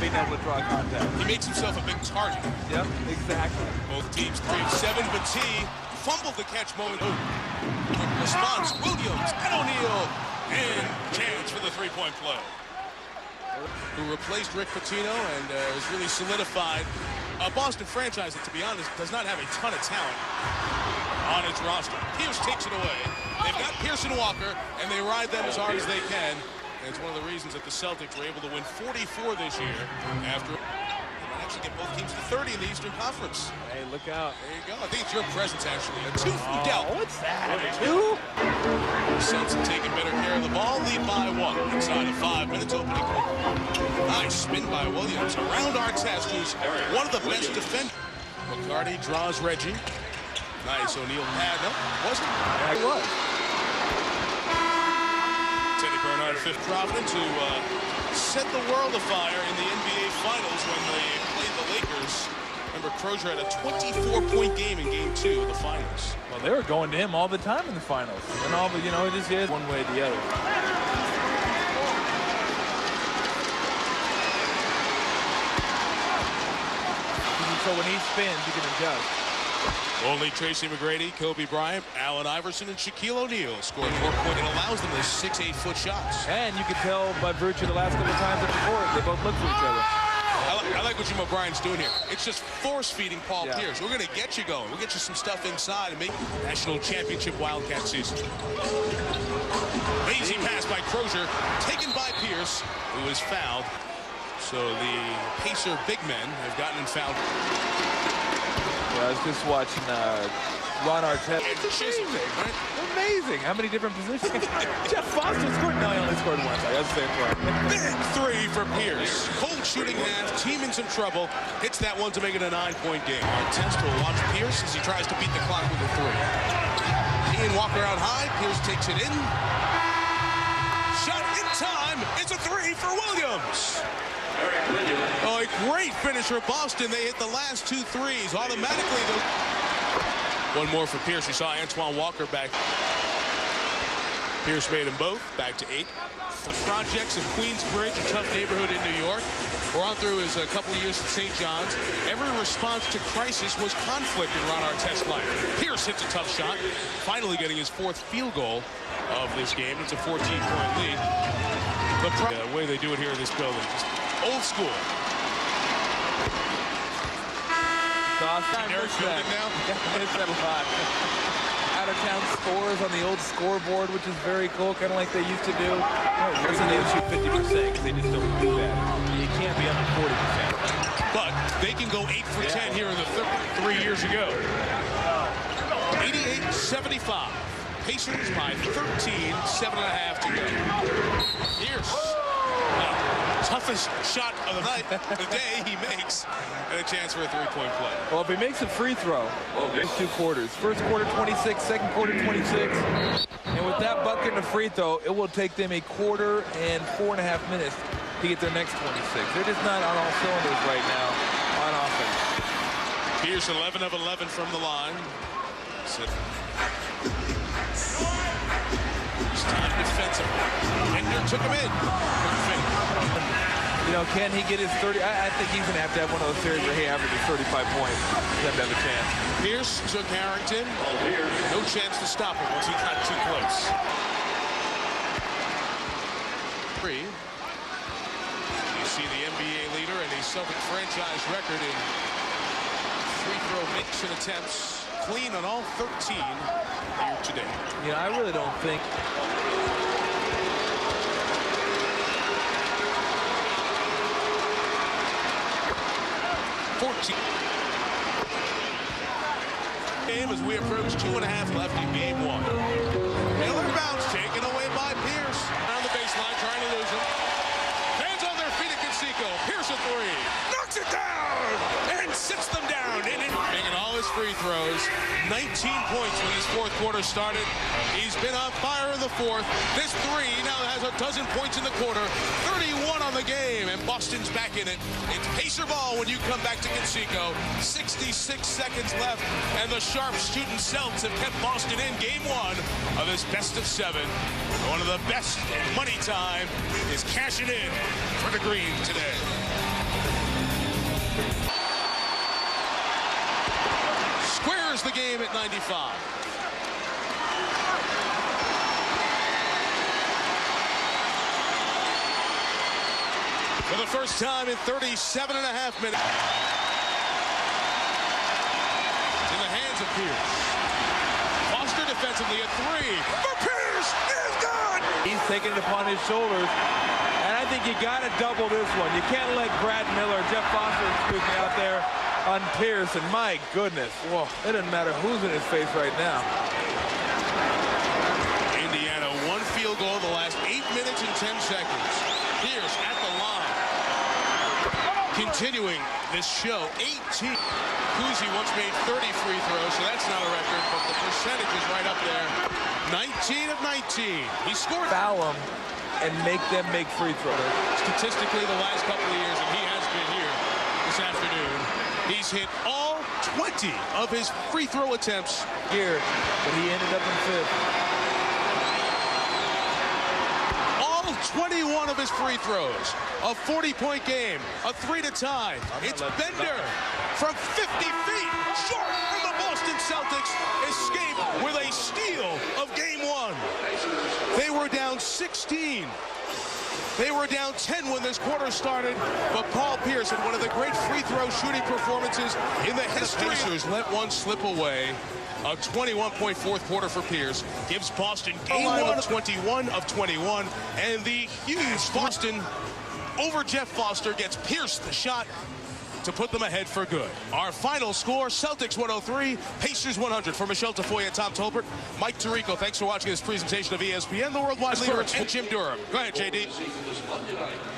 being able to draw contact. He makes himself a big target. Yep, exactly. Both teams 3 of 7, but T fumbled the catch moment. Quick response, Williams and O'Neal, and chance for the three-point play. Who replaced Rick Pitino and has really solidified a Boston franchise that, to be honest, does not have a ton of talent on its roster. Pierce takes it away. They've got Pierce and Walker, and they ride them as hard as they can. And it's one of the reasons that the Celtics were able to win 44 this year after they might actually get both teams to 30 in the Eastern Conference. Hey, look out. There you go. I think it's your presence, actually. A 2 from Dell. What's that? A 2? The Celtics are taking better care of the ball, lead by 1 inside of 5 minutes opening quarter. Nice spin by Williams around Artest, who's one of the best defenders. McCarty draws Reggie. Nice O'Neal pad. No, wasn't. Yeah, it was. Teddy Bernard, fifth Providence, who set the world afire in the NBA Finals when they played the Lakers. Remember, Crozier had a 24-point game in Game 2 of the Finals. Well, they were going to him all the time in the finals. And all, but you know, it just is one way or the other. So when he spins, you can adjust. Only Tracy McGrady, Kobe Bryant, Allen Iverson, and Shaquille O'Neal scored 4 points. It allows them those 6, 8-foot shots. And you can tell by virtue of the last couple of times at the court, they both look for each other. I like what Jim O'Brien's doing here. It's just force-feeding Paul Pierce. We're going to get you going. We'll get you some stuff inside and make national championship Wildcat season. Lazy pass by Crozier, taken by Pierce, who is fouled. So the Pacer big men have gotten fouled. Yeah, I was just watching Ron Artest. It's amazing, right? Amazing. How many different positions? Jeff Foster scored. No, he only scored once. I was saying Big 3 for Pierce. Cold shooting half. Team in some trouble. Hits that one to make it a 9-point game. Artest will watch Pierce as he tries to beat the clock with a 3. He and Walker out high. Pierce takes it in. Shot in time. It's a 3 for Williams. Oh, a great finish for Boston. They hit the last 2 threes. Automatically, one more for Pierce. We saw Antoine Walker back. Pierce made them both. Back to 8. Projects of Queensbridge, a tough neighborhood in New York. We're on through his couple of years at St. John's. Every response to crisis was conflict in Ron Artest's life. Pierce hits a tough shot, finally getting his 4th field goal of this game. It's a 14-point lead. The way they do it here in this building, just old school. Out-of-town scores on the old scoreboard, which is very cool, kind of like they used to do. Listen, they shoot 50% because they just don't do that. You can't be under 40%. But they can go 8 for 10 here in the 3 years ago. 88-75. Pacers by 13, 7.5 to go. Pierce. Toughest shot of the night, the day he makes, and a chance for a 3-point play. Well, if he makes a free throw, it's 2 quarters. First quarter 26, second quarter 26. And with that bucket and a free throw, it will take them a quarter and 4.5 minutes to get their next 26. They're just not on all cylinders right now on offense. Pierce 11 of 11 from the line. It's time defensively. Ender took him in. You know, can he get his 30? I think he's going to have one of those series where he averages 35 points. He's going to have a chance. Pierce took Harrington. No chance to stop him once he got too close. 3. You see the NBA leader and a Celtic franchise record in free throw makes and attempts. Clean on all 13 here today. Yeah, I really don't think. Game as we approach 2.5 left in game 1. Miller bounce taken away by Pierce. Around the baseline, trying to lose him. Fans on their feet at Conseco. Pierce a 3. Knocks it down and sits them down. Making all his free throws. 19 points when his 4th quarter started. He's been on fire in the 4th. This 3 now has a dozen points in the quarter. 31 on the game, and Boston's back in it. It's Pacer ball when you come back to Conseco. 66 seconds left, and the sharp student Celts have kept Boston in game 1 of this best of 7. One of the best in money time is cashing in for the green today. 95. For the first time in 37 and a half minutes. In the hands of Pierce. Foster defensively at 3. For Pierce is good! He's taking it upon his shoulders. And I think you got to double this one. You can't let Brad Miller, Jeff Foster, excuse me, out there on Pierce. And my goodness, whoa, it doesn't matter who's in his face right now. Indiana, 1 field goal in the last 8 minutes and 10 seconds. Pierce at the line. Continuing this show, 18. Kuzi once made 30 free throws, so that's not a record, but the percentage is right up there. 19 of 19. He scored. Foul them and make them make free throws. Statistically, the last couple of years, and he has been here this afternoon, he's hit all 20 of his free throw attempts Here, but he ended up in 5th. 21 of his free throws, a 40-point game, a 3 to tie. It's Bender from 50 feet, short from the Boston Celtics, escape with a steal of game 1. They were down 16. They were down 10 when this quarter started, but Paul Pierce had one of the great free throw shooting performances in the history. The Pacers let one slip away. A 21-point fourth quarter for Pierce gives Boston game 1 of 21 of 21, and the huge Boston over Jeff Foster gets Pierce the shot to put them ahead for good. Our final score, Celtics 103, Pacers 100. For Michelle Tafoya, Tom Tolbert, Mike Tirico, thanks for watching this presentation of ESPN, the worldwide leader, and Jim Durham. Go ahead, JD.